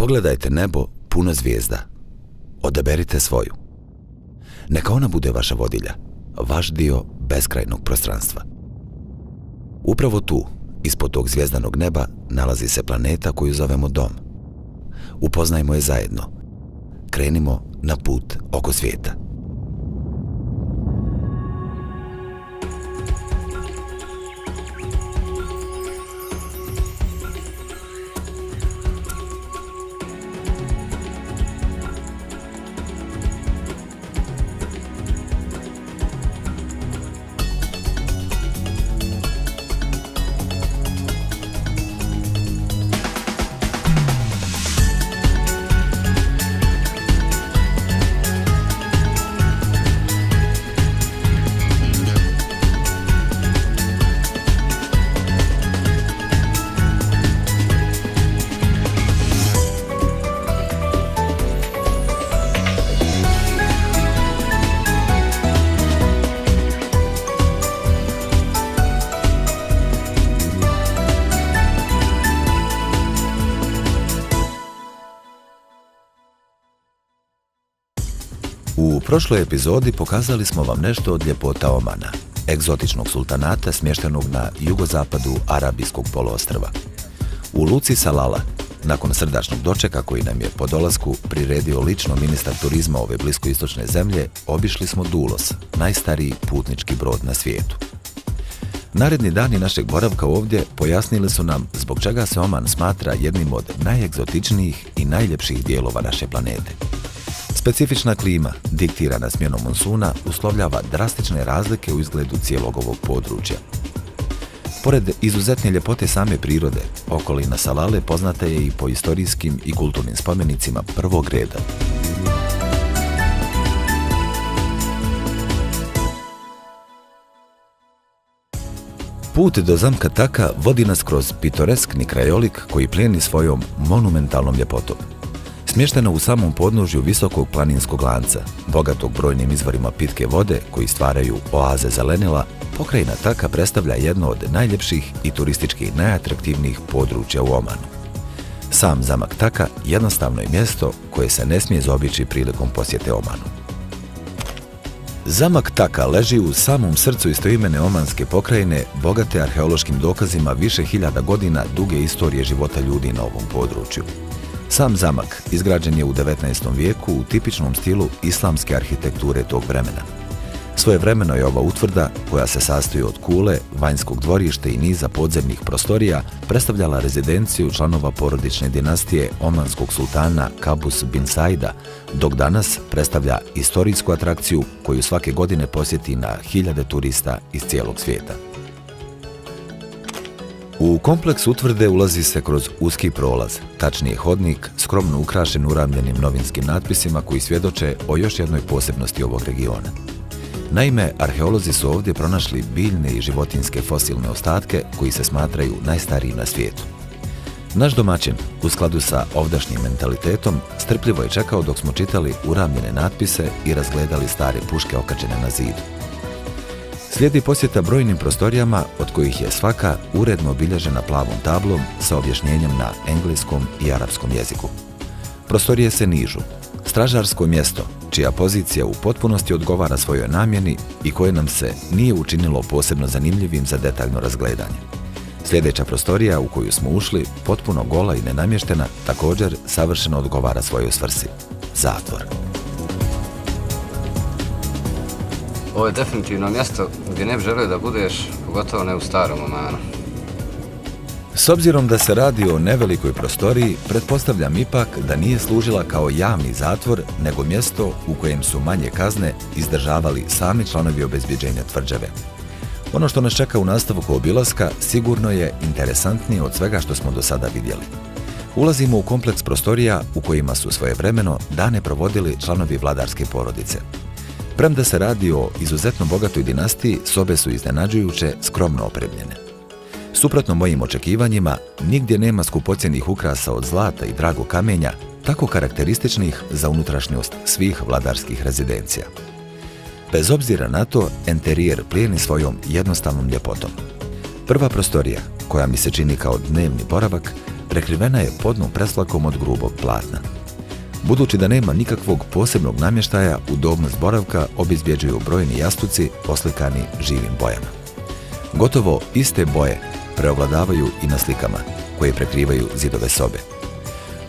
Pogledajte nebo puno zvijezda. Odaberite svoju. Neka ona bude vaša vodilja, vaš dio beskrajnog prostranstva. Upravo tu, ispod tog zvijezdanog neba, nalazi se planeta koju zovemo Dom. Upoznajmo je zajedno. Krenimo na put oko svijeta. U prošloj epizodi pokazali smo vam nešto od ljepota Omana, egzotičnog sultanata smještenog na jugozapadu Arabijskog poluostrva. U luci Salala, nakon srdačnog dočeka koji nam je po dolasku priredio lično ministar turizma ove bliskoistočne zemlje, obišli smo Dulos, najstariji putnički brod na svijetu. Naredni dani našeg boravka ovdje pojasnili su nam zbog čega se Oman smatra jednim od najegzotičnijih i najljepših dijelova naše planete. Specifična klima, diktirana smjenom monsuna, uslovljava drastične razlike u izgledu cijelog ovog područja. Pored izuzetne ljepote same prirode, okolina Salale poznata je i po istorijskim i kulturnim spomenicima prvog reda. Put do zamka Taka vodi nas kroz pitoreskni krajolik koji plijeni svojom monumentalnom ljepotom. Smještena u samom podnožju visokog planinskog lanca, bogatog brojnim izvorima pitke vode koji stvaraju oaze zelenila, pokrajina Taka predstavlja jedno od najljepših i turistički najatraktivnijih područja u Omanu. Sam zamak Taka jednostavno je mjesto koje se ne smije zaobići prilikom posjete Omanu. Zamak Taka leži u samom srcu istoimene omanske pokrajine, bogate arheološkim dokazima više hiljada godina duge istorije života ljudi na ovom području. Sam zamak izgrađen je u 19. vijeku u tipičnom stilu islamske arhitekture tog vremena. Svojevremeno je ova utvrda, koja se sastoji od kule, vanjskog dvorišta i niza podzemnih prostorija, predstavljala rezidenciju članova porodične dinastije omanskog sultana Kabus bin Saida, dok danas predstavlja istorijsku atrakciju koju svake godine posjeti na hiljade turista iz cijelog svijeta. U kompleks utvrde ulazi se kroz uski prolaz, tačnije hodnik, skromno ukrašen uramljenim novinskim natpisima koji svjedoče o još jednoj posebnosti ovog regiona. Naime, arheolozi su ovdje pronašli biljne i životinjske fosilne ostatke koji se smatraju najstariji na svijetu. Naš domaćin, u skladu sa ovdašnjim mentalitetom, strpljivo je čekao dok smo čitali uramljene natpise i razgledali stare puške okačene na zidu. Slijedi posjeta brojnim prostorijama, od kojih je svaka uredno obilježena plavom tablom sa objašnjenjem na engleskom i arapskom jeziku. Prostorije se nižu. Stražarsko mjesto, čija pozicija u potpunosti odgovara svojoj namjeni i koje nam se nije učinilo posebno zanimljivim za detaljno razgledanje. Sljedeća prostorija u koju smo ušli, potpuno gola i nenamještena, također savršeno odgovara svojoj svrsi. Zatvor. Ovo je definitivno mjesto gdje ne bi želio da budeš, pogotovo ne u starom Omanu. S obzirom da se radi o nevelikoj prostoriji, pretpostavljam ipak da nije služila kao javni zatvor, nego mjesto u kojem su manje kazne izdržavali sami članovi obezbjeđenja tvrđave. Ono što nas čeka u nastavku obilaska sigurno je interesantnije od svega što smo do sada vidjeli. Ulazimo u kompleks prostorija u kojima su svojevremeno dane provodili članovi vladarske porodice. Premda se radi o izuzetno bogatoj dinastiji, sobe su iznenađujuće skromno opremljene. Suprotno mojim očekivanjima, nigdje nema skupocjenih ukrasa od zlata i dragog kamenja, tako karakterističnih za unutrašnjost svih vladarskih rezidencija. Bez obzira na to, enterijer plijeni svojom jednostavnom ljepotom. Prva prostorija, koja mi se čini kao dnevni boravak, prekrivena je podnom preslakom od grubog platna. Budući da nema nikakvog posebnog namještaja, udobnost boravka obezbjeđuju brojni jastuci poslikani živim bojama. Gotovo iste boje preovladavaju i na slikama, koje prekrivaju zidove sobe.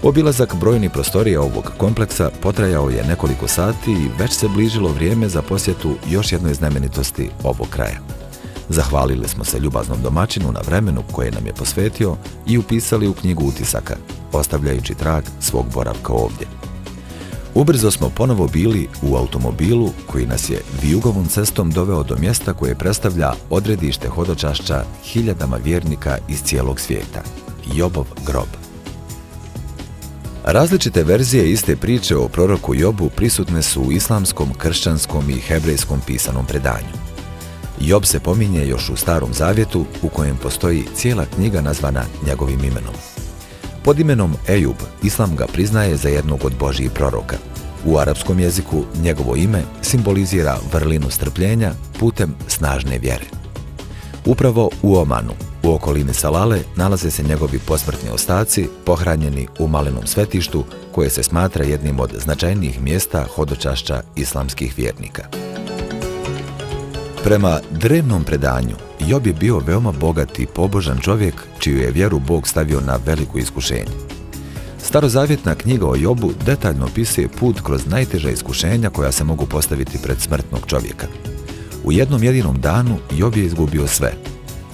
Obilazak brojnih prostorija ovog kompleksa potrajao je nekoliko sati i već se bližilo vrijeme za posjetu još jednoj znamenitosti ovog kraja. Zahvalili smo se ljubaznom domaćinu na vremenu koje nam je posvetio i upisali u knjigu utisaka, ostavljajući trag svog boravka ovdje. Ubrzo smo ponovo bili u automobilu koji nas je vijugovom cestom doveo do mjesta koje predstavlja odredište hodočašća hiljadama vjernika iz cijelog svijeta, Jobov grob. Različite verzije iste priče o proroku Jobu prisutne su u islamskom, kršćanskom i hebrejskom pisanom predanju. Job se pominje još u Starom Zavjetu, u kojem postoji cijela knjiga nazvana njegovim imenom. Pod imenom Ejub, islam ga priznaje za jednog od Božjih proroka. U arapskom jeziku njegovo ime simbolizira vrlinu strpljenja putem snažne vjere. Upravo u Omanu, u okolini Salale, nalaze se njegovi posmrtni ostaci pohranjeni u malenom svetištu koje se smatra jednim od značajnijih mjesta hodočašća islamskih vjernika. Prema drevnom predanju, Job je bio veoma bogat i pobožan čovjek čiju je vjeru Bog stavio na veliko iskušenje. Starozavjetna knjiga o Jobu detaljno opisuje put kroz najteža iskušenja koja se mogu postaviti pred smrtnog čovjeka. U jednom jedinom danu Job je izgubio sve.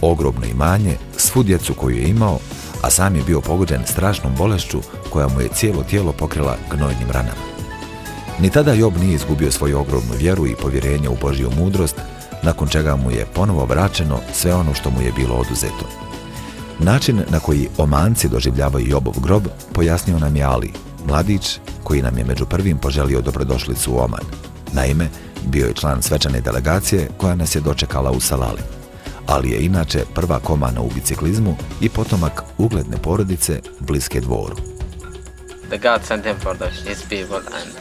Ogromno imanje, svu djecu koju je imao, a sam je bio pogođen strašnom bolešću koja mu je cijelo tijelo pokrila gnojnim ranama. Ni tada Job nije izgubio svoju ogromnu vjeru i povjerenje u Božju mudrost, nakon čega mu je ponovo vraćeno sve ono što mu je bilo oduzeto. Način na koji Omanci doživljavaju Jobov grob pojasnio nam je Ali, mladić koji nam je među prvim poželio dobrodošlicu u Oman. Naime, bio je član svečane delegacije koja nas je dočekala u Salali. Ali je inače prvak Omana u biciklizmu i potomak ugledne porodice bliske dvoru. The God sent him for his people and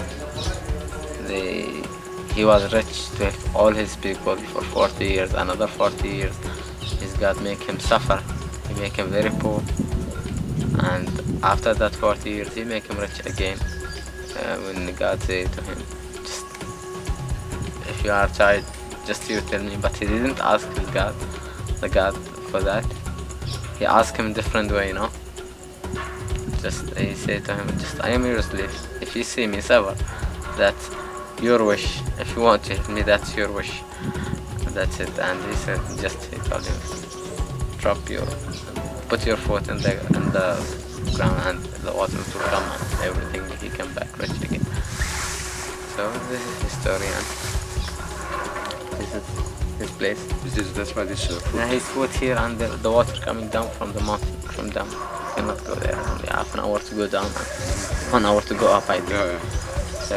he was rich to all his people for 40 years, another 40 years. His God make him suffer, he make him very poor. And after that 40 years, he make him rich again. When God say to him, just, if you are child, just you tell me. But he didn't ask his God, the God for that. He asked him different way, you know. Just he said to him, just I am your slave. If you see me suffer, that's your wish. If you want to hit me, that's your wish. That's it. And he said, just he told him, put your foot in the ground and the water will come and everything he come back rich again. So this is his story and this is his place. That's why this food. Now his foot here and the water coming down from the mountain, from down. You cannot go there. Only half an hour to go down and 1 hour to go up, I think. Yeah. So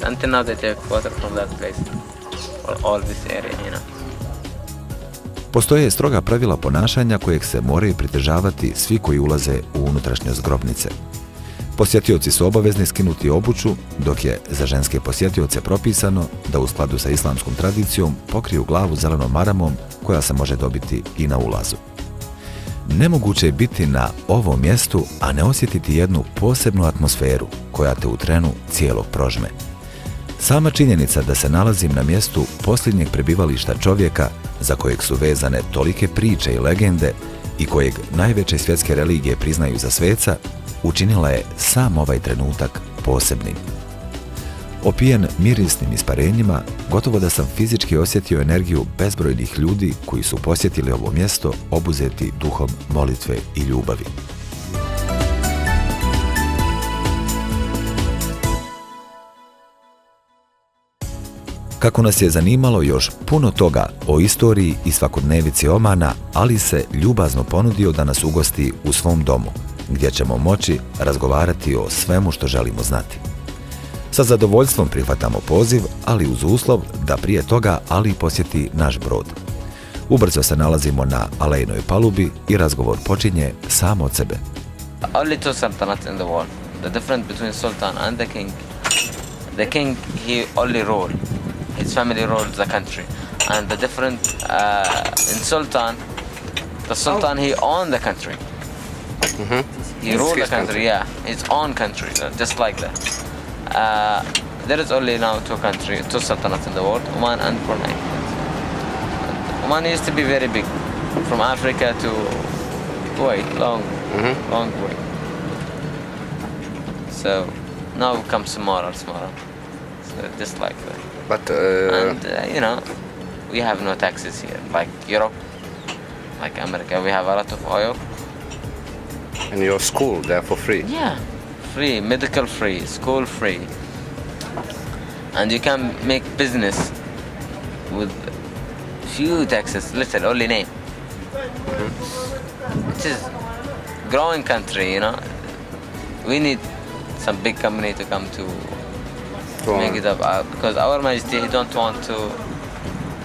until now they take water from that place for all this area, you know. Postoje stroga pravila ponašanja kojeg se moraju pridržavati svi koji ulaze u unutrašnjost grobnice. Posjetioci su obavezni skinuti obuću, dok je za ženske posjetioce propisano da u skladu sa islamskom tradicijom pokriju glavu zelenom maramom koja se može dobiti i na ulazu. Nemoguće je biti na ovom mjestu, a ne osjetiti jednu posebnu atmosferu koja te u trenu cijelog prožme. Sama činjenica da se nalazim na mjestu posljednjeg prebivališta čovjeka za kojeg su vezane tolike priče i legende i kojeg najveće svjetske religije priznaju za sveca, učinila je sam ovaj trenutak posebnim. Opijen mirisnim isparenjima, gotovo da sam fizički osjetio energiju bezbrojnih ljudi koji su posjetili ovo mjesto obuzeti duhom molitve i ljubavi. Kako nas je zanimalo još puno toga o istoriji i svakodnevici Omana, Ali se ljubazno ponudio da nas ugosti u svom domu, gdje ćemo moći razgovarati o svemu što želimo znati. Sa zadovoljstvom prihvatamo poziv, ali uz uslov da prije toga Ali posjeti naš brod. Ubrzo se nalazimo na alejnoj palubi i razgovor počinje sam od sebe. Only two sultanates in the world. The difference between sultan and the king. The king, he only rule. His family rules the country. And the difference in sultan, the sultan, he owned the country. He It's ruled the his country, country. yeah, his own country, just like that. There is only now two sultanates in the world, Oman and Brunei. Oman used to be very big, from Africa to Kuwait, long way. So now it comes smaller. So just like that. But And we have no taxes here, like Europe, like America. We have a lot of oil. in your school, they're for free. Yeah, free, medical free, school free. And you can make business with few taxes, little, only name. It is growing country, We need some big company to come to make it up. Because our Majesty, he don't want to,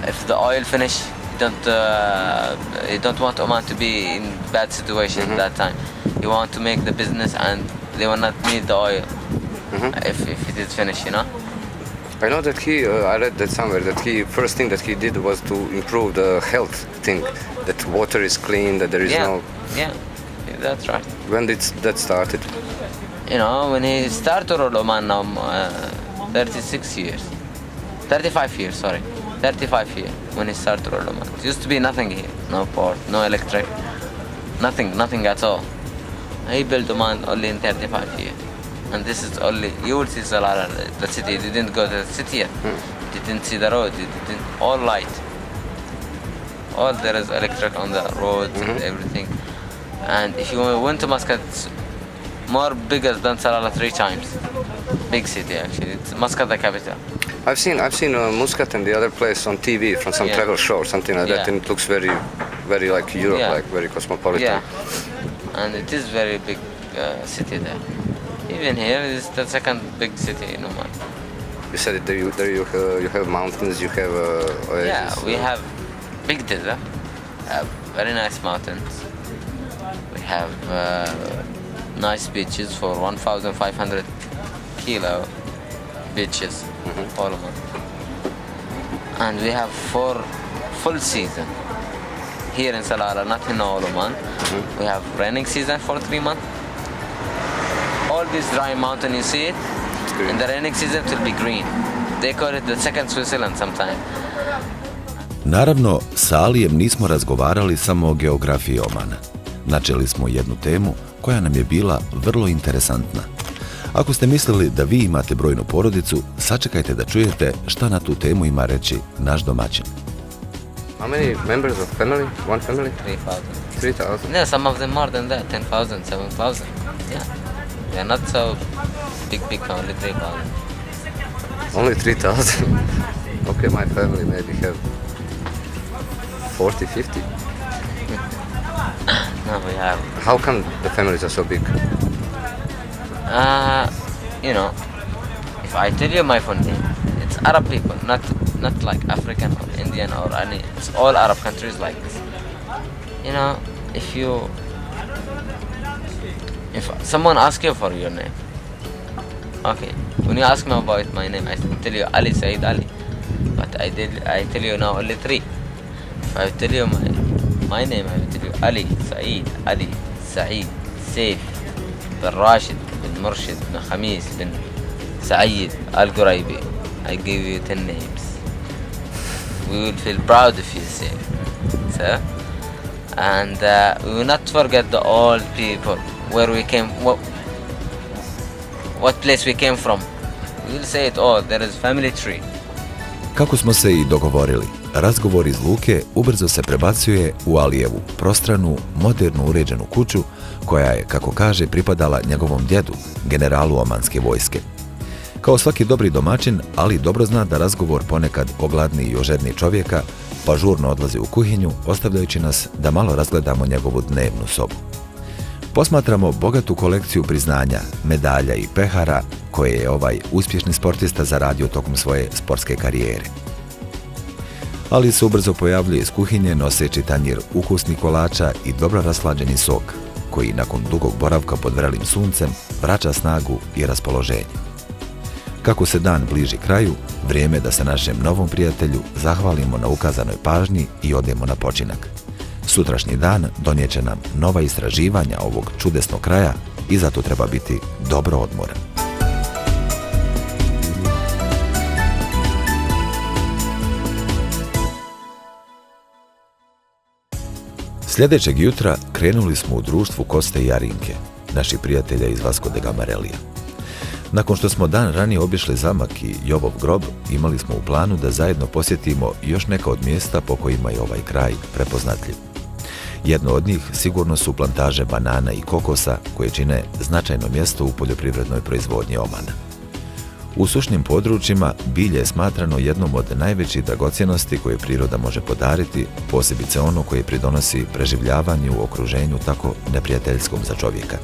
if the oil finish, he don't want Oman to be in bad situation that time. He want to make the business and they will not need the oil if it is finished, I know that I read that somewhere, that first thing that he did was to improve the health thing, that water is clean, that there is no... Yeah, that's right. When did that started? When he started to rule Oman now, 35 years when he started to rule Oman. It used to be nothing here, no port, no electric, nothing at all. He built Oman only in 35 years. And this is only, you will see Salalah, the city. You didn't go to the city yet. You didn't see the road. You didn't, all light. All there is electric on the roads and everything. And if you went to Muscat, it's more bigger than Salalah 3 times. Big city actually. It's Muscat the capital. I've seen Muscat and the other place on TV from some travel show or something like that, and it looks very, very like Europe, like very cosmopolitan. Yeah, and it is very big city there. Even here is the second big city in Oman. You said that you have mountains, you have oases. Yeah, we have big desert, very nice mountains. We have nice beaches for 1,500 kilo beaches, all Oman. And we have 4 full season here in Salalah, not in all Oman. We have raining season for 3 months. All this dry mountain, you see it, in the raining season it will be green. They call it the second Switzerland sometimes. Naravno, sa Alijem nismo razgovarali samo o geografiji Omana. Načeli smo jednu temu koja nam je bila vrlo interesantna. Ako ste mislili da vi imate brojnu porodicu, sačekajte da čujete šta na tu temu ima reći naš domaćin. How many members of family? One family? 3,000. 3,000? Yeah, some of them more than that, 10,000, 7,000. Yeah. They're not so big, only 3,000. Only 3,000? Okay, my family maybe have 40, 50. No, we have. How come the families are so big? If I tell you my full name, it's Arab people, not like African or Indian or any. It's all Arab countries like this. If someone asks you for your name, okay, when you ask me about my name, I tell you Ali Saeed Ali, but I tell you now only 3. If I tell you my name, I will tell you Ali Saeed Ali Saeed Saif bin Rashid bin Murshid bin Khamis bin Saeed Al Ghuraibi. I give you 10 names. We will feel proud if you say it. So, and we will not forget the old people. Where we came, what place we came from. We will say it all, there is family tree. Kako smo se i dogovorili, razgovor iz luke ubrzo se prebacuje u Alijevu prostranu, modernu uređenu kuću koja je, kako kaže, pripadala njegovom djedu, generalu omanske vojske. Kao svaki dobri domaćin, Ali dobro zna da razgovor ponekad ogladni i ožedni čovjeka, pa žurno odlazi u kuhinju, ostavljajući nas da malo razgledamo njegovu dnevnu sobu. Posmatramo bogatu kolekciju priznanja, medalja i pehara koje je ovaj uspješni sportista zaradio tokom svoje sportske karijere. Ali se ubrzo pojavljuje iz kuhinje noseći tanjir ukusnih kolača i dobro rashlađeni sok, koji nakon dugog boravka pod vrelim suncem vraća snagu i raspoloženje. Kako se dan bliži kraju, vrijeme da se našem novom prijatelju zahvalimo na ukazanoj pažnji i odemo na počinak. Sutrašnji dan donijet će nam nova istraživanja ovog čudesnog kraja i zato treba biti dobro odmoran. Sljedećeg jutra krenuli smo u društvu Koste i Arinke, naših prijatelja iz Vasco de Gamarelija. Nakon što smo dan ranije obišli zamak i Jobov grob, imali smo u planu da zajedno posjetimo još neka od mjesta po kojima je ovaj kraj prepoznatljiv. Jedno od njih sigurno su plantaže banana i kokosa koje čine značajno mjesto u poljoprivrednoj proizvodnji Omana. U sušnim područjima bilje je smatrano jednom od najvećih dragocjenosti koje priroda može podariti, posebice ono koje pridonosi preživljavanju u okruženju tako neprijateljskom za čovjeka.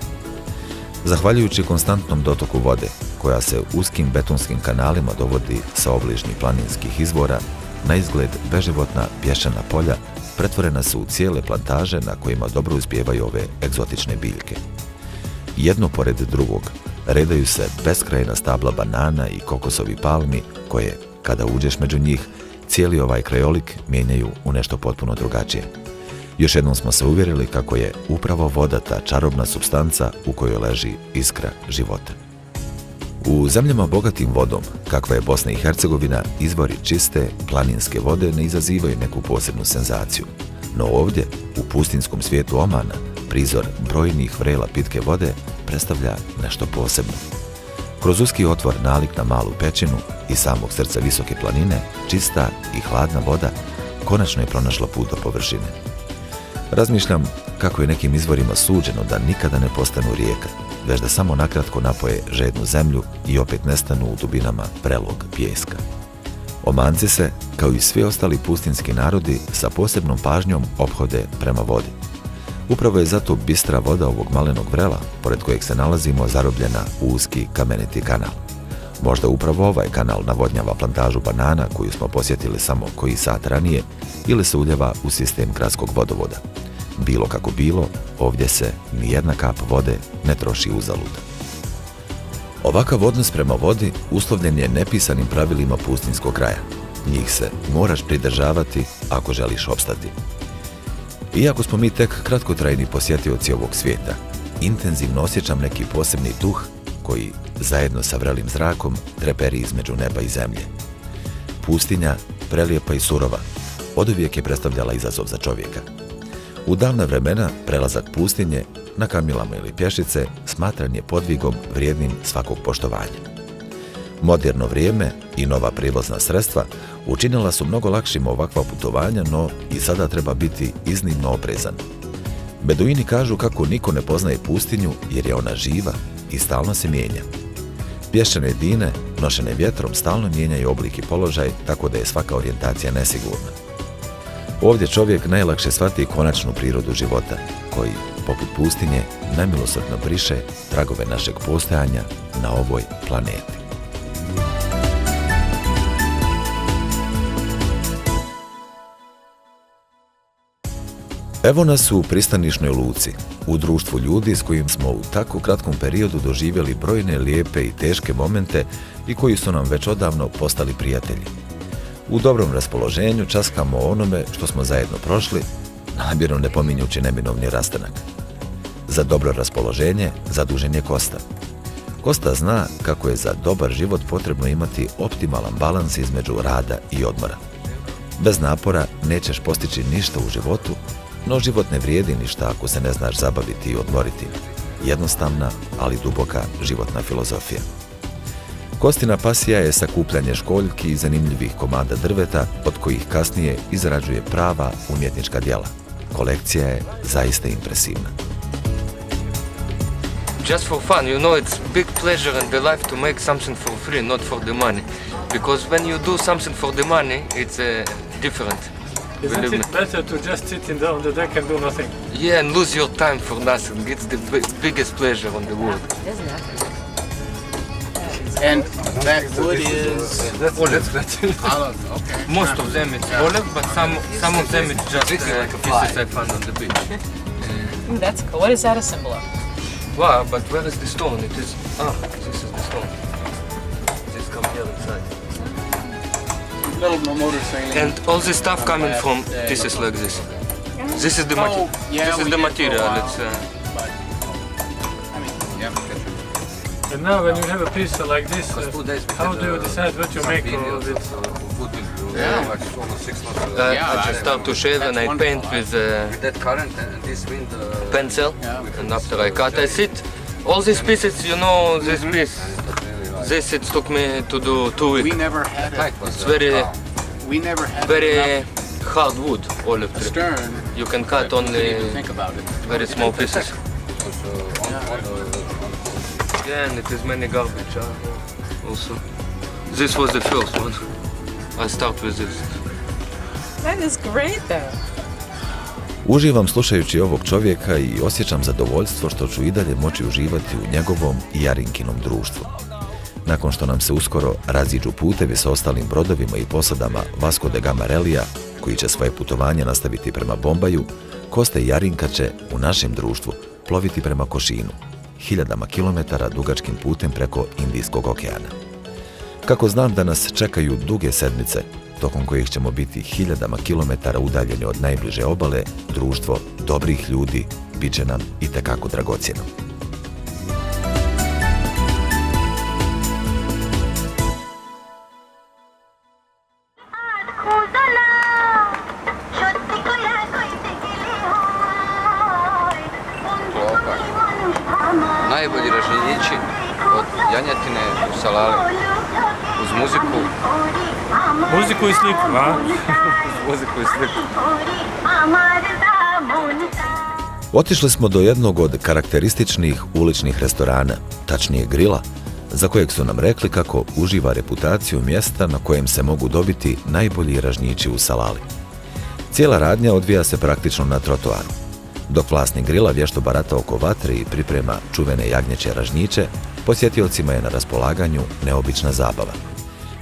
Zahvaljujući konstantnom dotoku vode, koja se uskim betonskim kanalima dovodi sa obližnjih planinskih izvora, na izgled beživotna pješčana polja pretvorena su u cijele plantaže na kojima dobro uspijevaju ove egzotične biljke. Jedno pored drugog redaju se beskrajna stabla banana i kokosovi palmi koje, kada uđeš među njih, cijeli ovaj krajolik mijenjaju u nešto potpuno drugačije. Još jednom smo se uvjerili kako je upravo voda ta čarobna supstanca u kojoj leži iskra života. U zemljama bogatim vodom, kakva je Bosna i Hercegovina, izvori čiste, planinske vode ne izazivaju neku posebnu senzaciju. No ovdje, u pustinskom svijetu Omana, prizor brojnih vrela pitke vode predstavlja nešto posebno. Kroz uski otvor nalik na malu pećinu i samog srca visoke planine, čista i hladna voda konačno je pronašla put do površine. Razmišljam kako je nekim izvorima suđeno da nikada ne postanu rijeka, već da samo nakratko napoje žednu zemlju i opet nestanu u dubinama prelog pijeska. Omanci se, kao i svi ostali pustinski narodi, sa posebnom pažnjom ophode prema vodi. Upravo je zato bistra voda ovog malenog vrela, pored kojeg se nalazimo, zarobljena u uski kameniti kanal. Možda upravo ovaj kanal navodnjava plantažu banana koju smo posjetili samo koji sat ranije ili se uljeva u sistem gradskog vodovoda. Bilo kako bilo, ovdje se nijedna kap vode ne troši uzalud. Ovakav odnos prema vodi uslovljen je nepisanim pravilima pustinskog kraja. Njih se moraš pridržavati ako želiš opstati. Iako smo mi tek kratkotrajni posjetioci ovog svijeta, intenzivno osjećam neki posebni duh koji, zajedno sa vrelim zrakom, treperi između neba i zemlje. Pustinja, prelijepa i surova, oduvijek je predstavljala izazov za čovjeka. U davna vremena prelazak pustinje na kamilama ili pješice smatran je podvigom vrijednim svakog poštovanja. Moderno vrijeme i nova prijevozna sredstva učinila su mnogo lakšim ovakva putovanja, no i sada treba biti iznimno oprezan. Beduini kažu kako niko ne poznaje pustinju jer je ona živa i stalno se mijenja. Pješčane dine, nošene vjetrom, stalno mijenjaju oblik i položaj, tako da je svaka orijentacija nesigurna. Ovdje čovjek najlakše shvati konačnu prirodu života, koji, poput pustinje, nemilosrdno briše tragove našeg postojanja na ovoj planeti. Evo nas u pristanišnoj luci, u društvu ljudi s kojim smo u tako kratkom periodu doživjeli brojne lijepe i teške momente i koji su nam već odavno postali prijatelji. U dobrom raspoloženju časkamo o onome što smo zajedno prošli, namjerno ne pominjući neminovni rastanak. Za dobro raspoloženje zadužen je Kosta. Kosta zna kako je za dobar život potrebno imati optimalan balans između rada i odmora. Bez napora nećeš postići ništa u životu, no život ne vrijedi ništa ako se ne znaš zabaviti i odmoriti. Jednostavna, ali duboka životna filozofija. Kostina pasija je sakupljanje školjki i zanimljivih komada drveta, od kojih kasnije izrađuje prava umjetnička djela. Kolekcija je zaista impresivna. Just for fun, you know, it's big pleasure in the life to make something for free, not for the money. Because when you do something for the money, it's different. Isn't it better to just sit on the deck and do nothing? Yeah, and lose your time for nothing. It's the biggest pleasure on the world. And that wood is Olive. olive. Okay. Most of them it's olive, but some of them it's just pieces I found on the beach. Ooh, that's cool. What is that a symbol of? Wow, but where is the stone? It is, this is the stone. This come here inside. Little motor sailing. And all this stuff coming from pieces like this. This is the, Oh, yeah, this is we the did for a material. while. It's, But, I mean, yeah, And now when you have a piece like this, how do you decide what you make of it? Yeah. I just start to shave and I paint with With that current and this wind, pencil. Yeah. And after I cut, I sit. All these pieces, you know, this piece. This it took me to do 2 we weeks. never had it. It's very, We never had very enough hard wood, olive tree. stern You can cut to only even think about it. very small pieces. Yeah, and it is many garbage also. This was the first one. I start with this. That is great though. Uživam slušajući ovog čovjeka i osjećam zadovoljstvo što ću i dalje moći uživati u njegovom i Jarinkinom društvu. Nakon što nam se uskoro raziđu putevi sa ostalim brodovima i posadama Vasco da Gama Relija, koji će svoje putovanje nastaviti prema Bombaju, Kosta i Jarinka će u našem društvu ploviti prema Košinu, hiljadama kilometara dugačkim putem preko Indijskog okeana. Kako znam da nas čekaju duge sedmice, tokom kojih ćemo biti hiljadama kilometara udaljeni od najbliže obale, društvo dobrih ljudi bit će nam itekako dragocjeno. najbolji ražnjići od janjetine u salali. Uz muziku. Muziku i sliku, a? Muziku i sliku. Otišli smo do jednog od karakterističnih uličnih restorana, tačnije grila, za kojeg su nam rekli kako uživa reputaciju mjesta na kojem se mogu dobiti najbolji ražnjići u Salali. Cijela radnja odvija se praktično na trotoaru. Dok vlasnik grila vješto barata oko vatre i priprema čuvene jagnjeće ražnjiće, posjetiocima je na raspolaganju neobična zabava.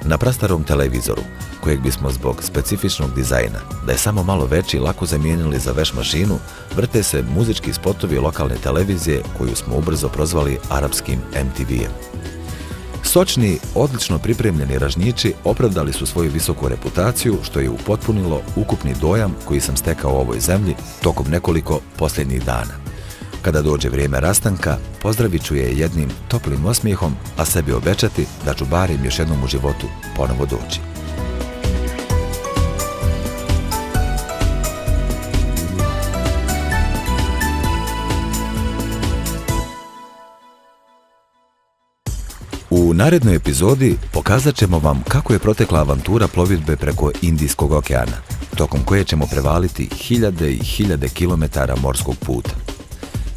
Na prastarom televizoru, kojeg bismo zbog specifičnog dizajna, da je samo malo veći, lako zamijenili za veš mašinu, vrte se muzički spotovi lokalne televizije koju smo ubrzo prozvali arapskim MTV-em. Sočni, odlično pripremljeni ražnjići opravdali su svoju visoku reputaciju, što je upotpunilo ukupni dojam koji sam stekao u ovoj zemlji tokom nekoliko posljednjih dana. Kada dođe vrijeme rastanka, pozdravit ću je jednim toplim osmijehom, a sebi obećati da ću barem još jednom u životu ponovo doći. U narednoj epizodi pokazat ćemo vam kako je protekla avantura plovidbe preko Indijskog okeana, tokom koje ćemo prevaliti hiljade i hiljade kilometara morskog puta.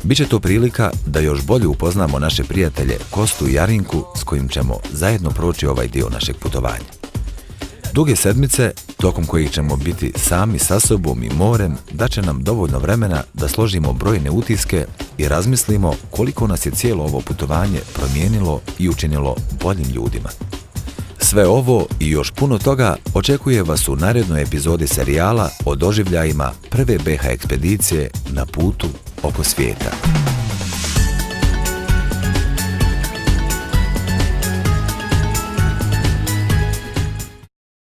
Biće to prilika da još bolje upoznamo naše prijatelje Kostu i Jarinku, s kojim ćemo zajedno proći ovaj dio našeg putovanja. Duge sedmice, tokom kojih ćemo biti sami sa sobom i morem, daće nam dovoljno vremena da složimo brojne utiske i razmislimo koliko nas je cijelo ovo putovanje promijenilo i učinilo boljim ljudima. Sve ovo i još puno toga očekuje vas u narednoj epizodi serijala o doživljajima prve BH ekspedicije na putu oko svijeta.